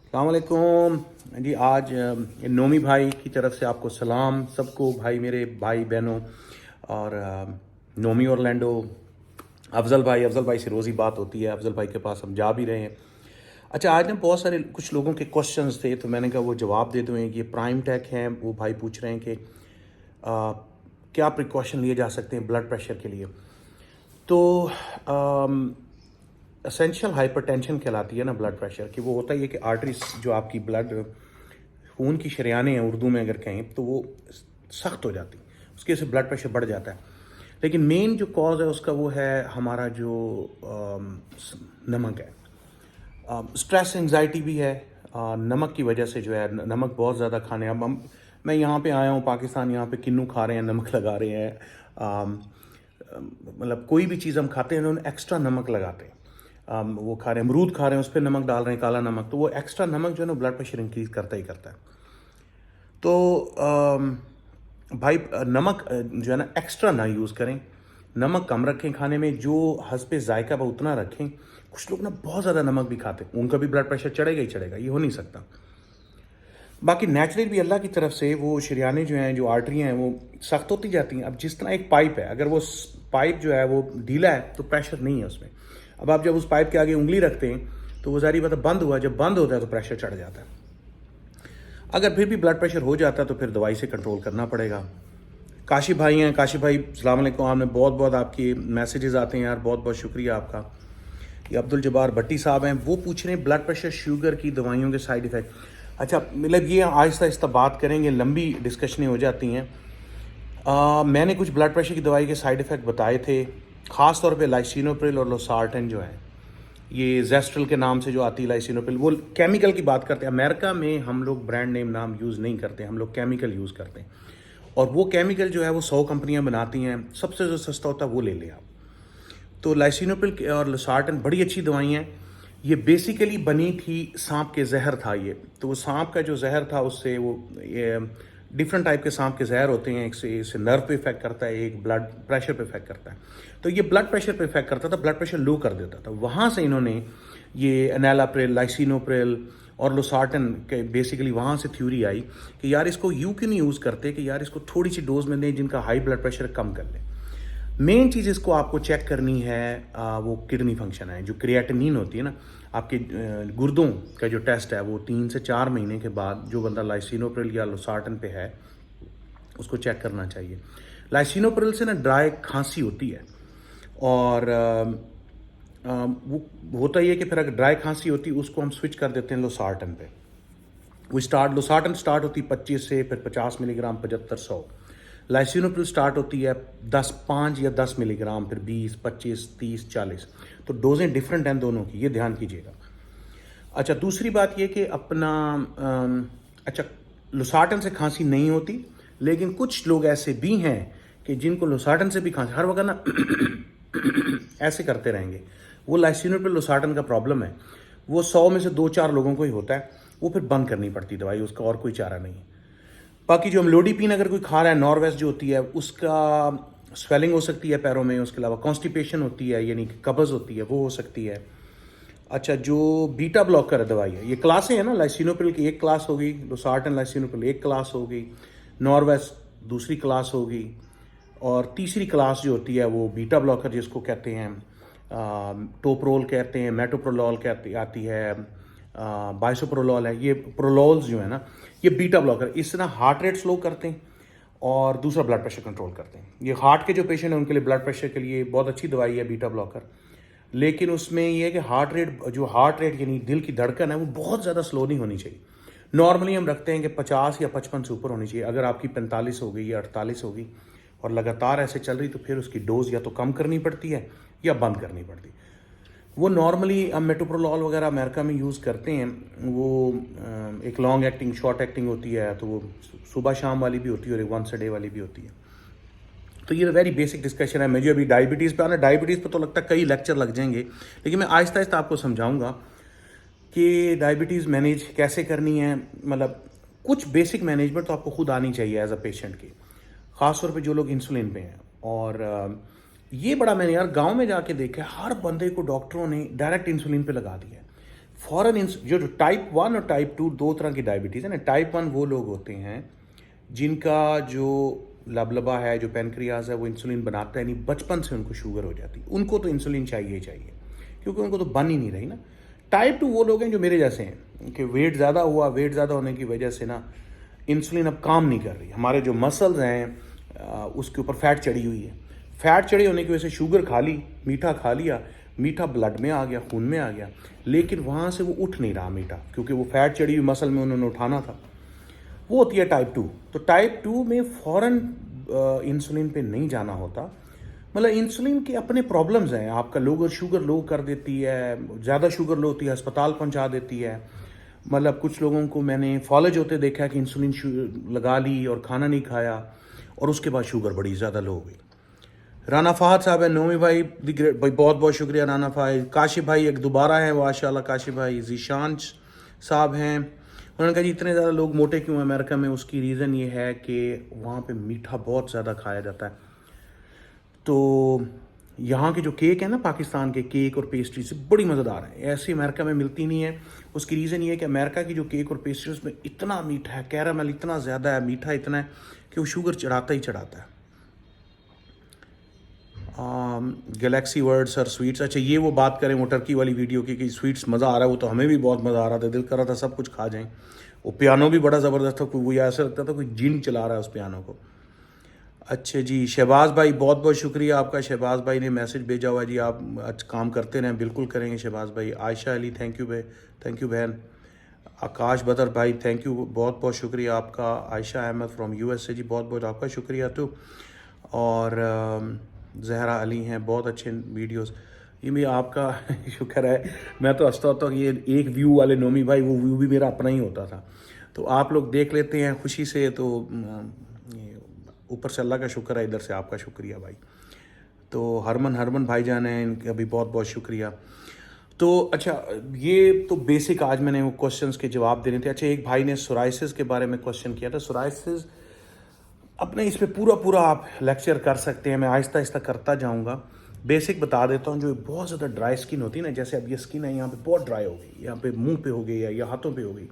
अस्सलामुअलैकुम जी। आज नोमी भाई की तरफ से आपको सलाम सबको, भाई मेरे भाई बहनों और नोमी ऑरलैंडो, अफजल भाई से रोज़ ही बात होती है। अफजल भाई के पास हम जा भी रहे हैं। अच्छा, आज ना बहुत सारे कुछ लोगों के क्वेश्चंस थे तो मैंने कहा वो जवाब दे दूँ। ये प्राइम टेक हैं, वो भाई पूछ रहे हैं कि क्या प्रिकॉशन लिए जा सकते हैं ब्लड प्रेशर के लिए। तो असेंशियल हाइपरटेंशन कहलाती है ना ब्लड प्रेशर की। वो होता ही है कि आर्टरीज जो आपकी ब्लड खून की शरियानें हैं उर्दू में अगर कहें तो वो सख्त हो जाती, उसकी वजह से ब्लड प्रेशर बढ़ जाता है। लेकिन मेन जो कॉज है उसका वो है हमारा जो नमक है। स्ट्रेस एंजाइटी भी है नमक की वजह से। जो है नमक बहुत ज़्यादा खाने, अब मैं यहाँ पे आया हूँ पाकिस्तान, यहाँ पे किन्नू खा रहे हैं, नमक लगा रहे हैं। मतलब कोई भी चीज़ हम खाते हैं उन्होंने एक्स्ट्रा नमक लगाते हैं। वो खा रहे हैं, अमरूद खा रहे हैं, उस पर नमक डाल रहे हैं, काला नमक, तो वो एक्स्ट्रा नमक जो है ना ब्लड प्रेशर इंक्रीज करता ही करता है। तो भाई नमक जो है ना एक्स्ट्रा ना यूज़ करें, नमक कम रखें खाने में, जो हस्बे जायका वो उतना रखें। कुछ लोग ना बहुत ज़्यादा नमक भी खाते हैं, उनका भी ब्लड प्रेशर चढ़ेगा ही चढ़ेगा, ये हो नहीं सकता। बाकी नेचुरली भी अल्लाह की तरफ से वो शरियानें जो हैं, जो आर्टरियाँ हैं, वो सख्त होती जाती हैं। अब जिस तरह एक पाइप है, अगर वो पाइप जो है वो ढीला है तो प्रेशर नहीं है उसमें। अब आप जब उस पाइप के आगे उंगली रखते हैं तो वो सारी बात बंद हुआ, जब बंद होता है तो प्रेशर चढ़ जाता है। अगर फिर भी ब्लड प्रेशर हो जाता है तो फिर दवाई से कंट्रोल करना पड़ेगा। काशी भाई हैं, काशी भाई अस्सलाम वालेकुम। आपने बहुत बहुत आपके मैसेजेस आते हैं यार, बहुत बहुत शुक्रिया आपका। ये अब्दुल जब्बार भट्टी साहब हैं, वो पूछ रहे हैं ब्लड प्रेशर शुगर की दवाइयों के साइड इफ़ेक्ट। अच्छा, मतलब ये आहिस्ता आहिस्ता बात करेंगे, लंबी डिस्कशनें हो जाती हैं। मैंने कुछ ब्लड प्रेशर की दवाई के साइड इफ़ेक्ट बताए थे, ख़ास तौर पे लाइसिनोप्रिल और लोसार्टन जो है, ये जेस्ट्रल के नाम से जो आती है लाइसिनोप्रिल, वो केमिकल की बात करते हैं। अमेरिका में हम लोग ब्रांड नेम नाम यूज़ नहीं करते, हम लोग केमिकल यूज़ करते हैं। और वो केमिकल जो है वो 100 कंपनियां बनाती हैं, सबसे जो सस्ता होता है वो ले लिया आप। तो लाइसिनोप्रिल और लोसार्टन बड़ी अच्छी दवाइयाँ हैं। ये बेसिकली बनी थी, सांप के जहर था ये, तो वो सांप का जो जहर था उससे वो ये डिफरेंट टाइप के सांप के जहर होते हैं, एक से इससे नर्व पे इफेक्ट करता है, एक ब्लड प्रेशर पे इफेक्ट करता है। तो ये ब्लड प्रेशर पे इफेक्ट करता था, ब्लड प्रेशर लो कर देता था। वहाँ से इन्होंने ये एनालाप्रिल, लाइसिनोप्रिल और लोसार्टन के बेसिकली वहाँ से थ्योरी आई कि यार इसको यूँ क्यों नहीं यूज़ करते कि यार इसको थोड़ी सी डोज में दें जिनका हाई ब्लड प्रेशर कम कर ले। मेन चीज़ इसको आपको चेक करनी है, वो किडनी फंक्शन है, जो क्रिएटिनिन होती है ना आपके गुर्दों का जो टेस्ट है, वो 3 से 4 महीने के बाद जो बंदा लाइसिनोप्रिल या लोसार्टन पे है उसको चेक करना चाहिए। लाइसिनोप्रिल से ना ड्राई खांसी होती है, और वो होता ही है कि फिर अगर ड्राई खांसी होती है उसको हम स्विच कर देते हैं लोसार्टन पे। वो लोसार्टन स्टार्ट होती है 25 से, फिर 50 मिलीग्राम, 75, 100। लाइसिनोप्रिल स्टार्ट होती है 5 या 10 मिलीग्राम, फिर 20, 25, 30, 40। तो डोजें डिफरेंट हैं दोनों की, ये ध्यान कीजिएगा। अच्छा, दूसरी बात ये कि अपना अच्छा, लोसार्टन से खांसी नहीं होती, लेकिन कुछ लोग ऐसे भी हैं कि जिनको लोसार्टन से भी खांसी, हर वक्त ना ऐसे करते रहेंगे, वो लाइसिनोप्रिल लोसार्टन का प्रॉब्लम है। वो 100 में से 2-4 लोगों को ही होता है, वो फिर बंद करनी पड़ती दवाई, उसका और कोई चारा नहीं है। बाकी जो अमलोडिपिन अगर कोई खा रहा है, नॉर्वेस्ट जो होती है, उसका स्वेलिंग हो सकती है पैरों में, उसके अलावा कॉन्स्टिपेशन होती है, यानी कि कब्ज़ होती है, वो हो सकती है। अच्छा, जो बीटा ब्लॉकर दवाई है, ये क्लासें हैं ना, लाइसिनोप्रिल की एक क्लास होगी, लोसार्टन लाइसिनोप्रिल एक क्लास होगी, नॉर्वेस्ट दूसरी क्लास होगी, और तीसरी क्लास जो होती है वो बीटा ब्लॉकर जिसको कहते हैं, टोप्रोल कहते हैं, मेटोप्रोलॉल कहती आती है, बाइसोप्रोलॉल है, ये प्रोलॉल्स जो है ना ये बीटा ब्लॉकर, इससे ना हार्ट रेट स्लो करते हैं और दूसरा ब्लड प्रेशर कंट्रोल करते हैं। ये हार्ट के जो पेशेंट हैं उनके लिए ब्लड प्रेशर के लिए बहुत अच्छी दवाई है बीटा ब्लॉकर। लेकिन उसमें ये है कि हार्ट रेट यानी दिल की धड़कन है वो बहुत ज़्यादा स्लो नहीं होनी चाहिए। नॉर्मली हम रखते हैं कि 50 या 55 से ऊपर होनी चाहिए। अगर आपकी 45 हो गई या 48 होगी और लगातार ऐसे चल रही तो फिर उसकी डोज या तो कम करनी पड़ती है या बंद करनी पड़ती है। वो नॉर्मली हम मेटोप्रोलॉल वगैरह अमेरिका में यूज़ करते हैं, वो एक लॉन्ग एक्टिंग शॉर्ट एक्टिंग होती है, तो वो सुबह शाम वाली भी होती है और एक वंस अ डे वाली भी होती है। तो ये वेरी बेसिक डिस्कशन है। मुझे अभी डायबिटीज़ पे आना, डायबिटीज़ पे तो लगता है कई लेक्चर लग जाएंगे, लेकिन मैं आहिस्ता आहिस्ता आपको समझाऊंगा कि डायबिटीज़ मैनेज कैसे करनी है। मतलब कुछ बेसिक मैनेजमेंट तो आपको खुद आनी चाहिए एज अ पेशेंट की, ख़ासतौर पे जो लोग इंसुलिन पे हैं। और ये बड़ा मैंने यार गांव में जाके देखा है, हर बंदे को डॉक्टरों ने डायरेक्ट इंसुलिन पे लगा दिया है। फ़ौरन जो जो टाइप 1 और टाइप 2 दो तरह की डायबिटीज़ है ना। टाइप 1 वो लोग होते हैं जिनका जो लबलबा है, जो पैनक्रियाज है, वो इंसुलिन बनाता है नहीं, बचपन से उनको शुगर हो जाती है, उनको तो इंसुलिन चाहिए ही चाहिए, क्योंकि उनको तो बन ही नहीं रही ना। टाइप 2 वो लोग हैं जो मेरे जैसे हैं कि वेट ज़्यादा हुआ, वेट ज़्यादा होने की वजह से ना इंसुलिन अब काम नहीं कर रही, हमारे जो मसल्स हैं उसके ऊपर फैट चढ़ी हुई है, फैट चढ़ी होने की वजह से शुगर खा ली, मीठा खा लिया, मीठा ब्लड में आ गया, खून में आ गया, लेकिन वहाँ से वो उठ नहीं रहा मीठा, क्योंकि वो फैट चढ़ी हुई मसल में उन्होंने उठाना था। वो होती है टाइप 2। तो टाइप 2 में फ़ौरन इंसुलिन पे नहीं जाना होता। मतलब इंसुलिन के अपने प्रॉब्लम्स हैं, आपका लोअर शुगर लो कर देती है, ज़्यादा शुगर लो होती है, अस्पताल पहुंचा देती है। मतलब कुछ लोगों को मैंने फॉलोज होते देखा है कि इंसुलिन लगा ली और खाना नहीं खाया और उसके बाद शुगर बड़ी ज़्यादा लो हो गई। राना फहद साहब है, नोमी भाई दी ग्रेट भाई, बहुत बहुत शुक्रिया राना फहद। काशिफ भाई एक दोबारा है, माशाल्लाह काशिफ भाई। जीशान साहब हैं, उन्होंने कहा जी इतने ज़्यादा लोग मोटे क्यों हैं अमेरिका में, उसकी रीज़न ये है कि वहाँ पे मीठा बहुत ज़्यादा खाया जाता है। तो यहाँ के जो केक है ना, पाकिस्तान के केक और पेस्ट्री से बड़ी मज़ेदार है, ऐसी अमेरिका में मिलती नहीं है। उसकी रीज़न ये है कि अमेरिका की जो केक और पेस्ट्री उसमें इतना मीठा है, कैरामल इतना ज़्यादा है, मीठा इतना है कि वो शुगर चढ़ाता ही चढ़ाता है। गैलेक्सी वर्ड्स और स्वीट्स, अच्छा ये वो बात करें वो टर्की वाली वीडियो की कि स्वीट्स मज़ा आ रहा है, वो तो हमें भी बहुत मज़ा आ रहा था, दिल कर रहा था सब कुछ खा जाएं। वो पियानो भी बड़ा ज़बरदस्त था, कोई वो ऐसा लगता था कोई जिन चला रहा है उस पियानो को। अच्छा जी, शहबाज भाई बहुत बहुत शुक्रिया आपका, शहबाज भाई ने मैसेज भेजा हुआ है जी, आप अच्छा काम करते रहें, बिल्कुल करेंगे शहबाज भाई। आयशा अली थैंक यू भाई, थैंक यू बहन। आकाश बदर भाई थैंक यू, बहुत बहुत शुक्रिया आपका। आयशा अहमद फ्रॉम यूएसए जी, बहुत बहुत आपका शुक्रिया। तो और जहरा अली हैं, बहुत अच्छे वीडियोस, ये भी आपका शुक्र है। मैं तो हंसता होता हूँ कि ये एक व्यू वाले नोमी भाई, वो व्यू भी मेरा अपना ही होता था। तो आप लोग देख लेते हैं खुशी से, तो ऊपर से अल्लाह का शुक्र है, इधर से आपका शुक्रिया भाई। तो हरमन भाईजान हैं, इनका भी बहुत बहुत शुक्रिया। तो अच्छा, ये तो बेसिक आज मैंने वो क्वेश्चंस के जवाब देने थे। अच्छा, एक भाई ने सोराइसिस के बारे में क्वेश्चन किया था। सोराइसिस अपने इस पे पूरा आप लेक्चर कर सकते हैं, मैं आहिस्ता आहिस्ता करता जाऊंगा। बेसिक बता देता हूँ, जो बहुत ज़्यादा ड्राई स्किन होती है ना, जैसे अब ये स्किन है यहाँ पे बहुत ड्राई हो गई, यहाँ पे मुंह पे हो गई या हाथों पे हो गई।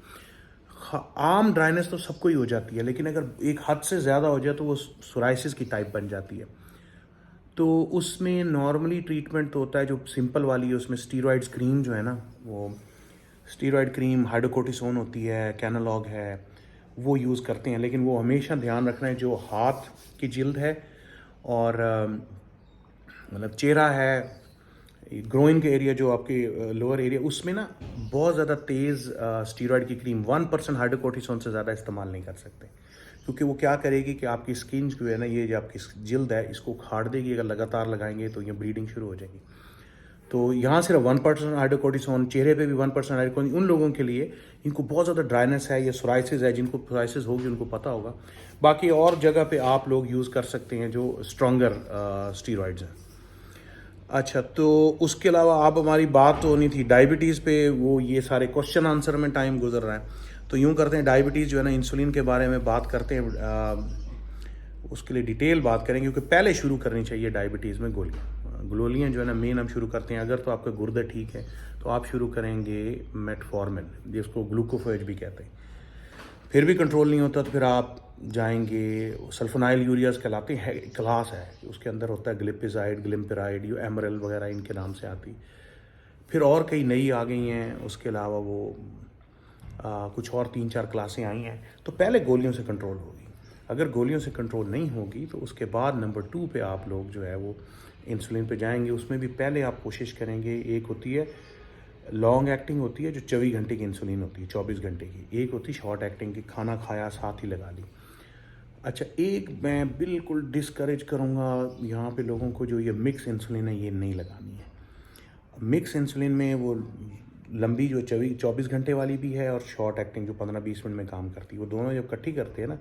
आम ड्राइनेस तो सबको ही हो जाती है, लेकिन अगर एक हद से ज़्यादा हो जाए तो वो सोराइसिस की टाइप बन जाती है। तो उसमें नॉर्मली ट्रीटमेंट तो होता है जो सिंपल वाली है, उसमें स्टीरॉइड्स क्रीम जो है ना, वो स्टीरॉइड क्रीम हाइड्रोकोर्टिसोन होती है, कैनालॉग है, वो यूज़ करते हैं। लेकिन वो हमेशा ध्यान रखना है, जो हाथ की जिल्द है और मतलब चेहरा है, ग्रोइन के एरिया, जो आपके लोअर एरिया, उसमें ना बहुत ज़्यादा तेज़ स्टीरॉइड की क्रीम 1% हाइड्रोकोर्टिसोन से ज़्यादा इस्तेमाल नहीं कर सकते, क्योंकि वो क्या करेगी कि आपकी स्किन जो है ना, ये जो आपकी जिल्द है, इसको उखाड़ देगी। अगर लगातार लगाएंगे तो ये ब्लीडिंग शुरू हो जाएगी। तो यहाँ सिर्फ 1% हाइड्रोकोर्टिसोन, चेहरे पे भी 1% हाइड्रोकोर्टिसोन, उन लोगों के लिए इनको बहुत ज़्यादा ड्राइनेस है या सोराइसिस है, जिनको सोराइसिस होगी उनको पता होगा। बाकी और जगह पे आप लोग यूज़ कर सकते हैं जो स्ट्रॉन्गर स्टीरॉइड्स हैं। अच्छा, तो उसके अलावा आप हमारी बात तो होनी थी डायबिटीज़ पे, वो ये सारे क्वेश्चन आंसर में टाइम गुजर रहा है, तो यूँ करते हैं डायबिटीज़ जो है ना, इंसुलिन के बारे में बात करते हैं। उसके लिए डिटेल बात करेंगे, क्योंकि पहले शुरू करनी चाहिए डायबिटीज़ में गोलियाँ जो है ना मेन हम शुरू करते हैं। अगर तो आपके गुर्दे ठीक है तो आप शुरू करेंगे मेटफॉर्मिन, जिसको ग्लूकोफेज भी कहते हैं। फिर भी कंट्रोल नहीं होता तो फिर आप जाएंगे, सल्फोनाइल यूरियाज कहलाते हैं, क्लास है, उसके अंदर होता है ग्लिपिजाइड, ग्लिम्पिराइड, यू एमरल वगैरह इनके नाम से आती। फिर और कई नई आ गई हैं, उसके अलावा वो कुछ और 3-4 क्लासें आई हैं। तो पहले गोलियों से कंट्रोल होगी। अगर गोलियों से कंट्रोल नहीं होगी तो उसके बाद नंबर 2 पे आप लोग जो है वो इंसुलिन पे जाएंगे। उसमें भी पहले आप कोशिश करेंगे, एक होती है लॉन्ग एक्टिंग होती है जो 24 घंटे की इंसुलिन होती है, 24 घंटे की। एक होती है शॉर्ट एक्टिंग की, खाना खाया साथ ही लगा ली। अच्छा, एक मैं बिल्कुल डिस्करेज करूँगा यहाँ पे लोगों को, जो ये मिक्स इंसुलिन है ये नहीं लगानी है। मिक्स इंसुलिन में वो लंबी जो 24 घंटे वाली भी है और शॉर्ट एक्टिंग जो 15-20 मिनट में काम करती है, वो दोनों जब इकट्ठी करते हैं ना,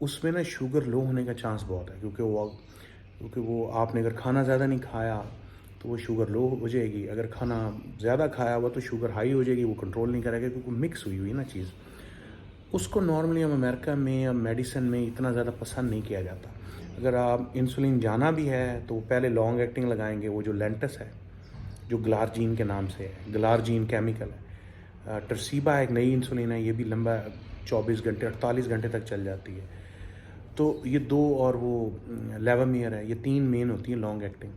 उसमें ना शुगर लो होने का चांस बहुत है, क्योंकि वो आपने अगर खाना ज़्यादा नहीं खाया तो वो शुगर लो हो जाएगी, अगर खाना ज़्यादा खाया हुआ तो शुगर हाई हो जाएगी, वो कंट्रोल नहीं करेगा, क्योंकि मिक्स हुई हुई ना चीज़। उसको नॉर्मली हम अमेरिका में या मेडिसिन में इतना ज़्यादा पसंद नहीं किया जाता। अगर आप इंसुलिन जाना भी है तो पहले लॉन्ग एक्टिंग लगाएंगे, वो जो लेंटस है, जो ग्लार्जीन के नाम से है, ग्लार्जीन केमिकल है, टर्सीबा एक नई इंसुलिन है, ये भी लंबा 24 घंटे 48 घंटे तक चल जाती है। तो ये 2 और वो लेवामियर है, ये 3 मेन होती हैं लॉन्ग एक्टिंग।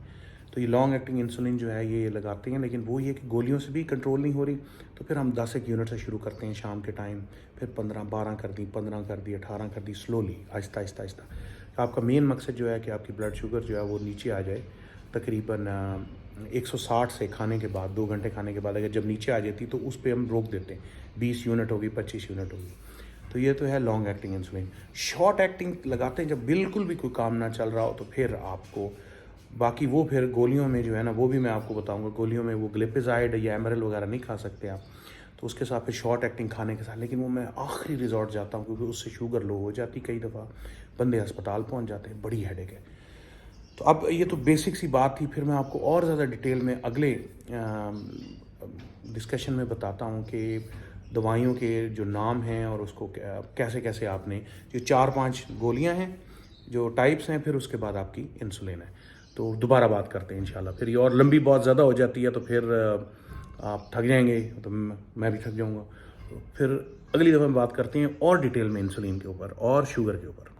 तो ये लॉन्ग एक्टिंग इंसुलिन जो है ये लगाते हैं, लेकिन वो ये कि गोलियों से भी कंट्रोल नहीं हो रही, तो फिर हम 10 एक यूनिट से शुरू करते हैं शाम के टाइम, फिर 15 12 कर दी, 15 कर दी, 18 कर दी, स्लोली आहिस्ता आहिस्ता आहिस्ता। आपका मेन मकसद जो है कि आपकी ब्लड शुगर जो है वो नीचे आ जाए, तकरीबन 160 से खाने के बाद 2 घंटे खाने के बाद अगर जब नीचे आ जाती तो उस पर हम रोक देते हैं, 20 यूनिट होगी, 25 यूनिट होगी। तो ये तो है long acting insulin. Short acting लगाते हैं जब बिल्कुल भी कोई काम ना चल रहा हो, तो फिर आपको बाकी वो फिर गोलियों में जो है ना, वो भी मैं आपको बताऊंगा। गोलियों में वो ग्लिपिजाइड या एमरल वगैरह नहीं खा सकते आप, तो उसके साथ फिर शॉर्ट एक्टिंग खाने के साथ, लेकिन वो मैं आखिरी रिजॉर्ट जाता हूँ, क्योंकि उससे शुगर लो हो जाती, कई दफ़ा बंदे अस्पताल पहुँच जाते हैं, बड़ी हेडेक है। तो अब ये तो बेसिक सी बात थी, फिर मैं आपको और ज़्यादा डिटेल में अगले डिस्कशन में बताता हूँ कि दवाइयों के जो नाम हैं और उसको कैसे कैसे आपने, जो 4-5 गोलियां हैं, जो टाइप्स हैं, फिर उसके बाद आपकी इंसुलिन है। तो दोबारा बात करते हैं इंशाल्लाह। फिर ये और लंबी बहुत ज़्यादा हो जाती है, तो फिर आप थक जाएंगे, तो मैं भी थक जाऊँगा। तो फिर अगली दफ़ा बात करते हैं और डिटेल में इंसुलिन के ऊपर और शुगर के ऊपर।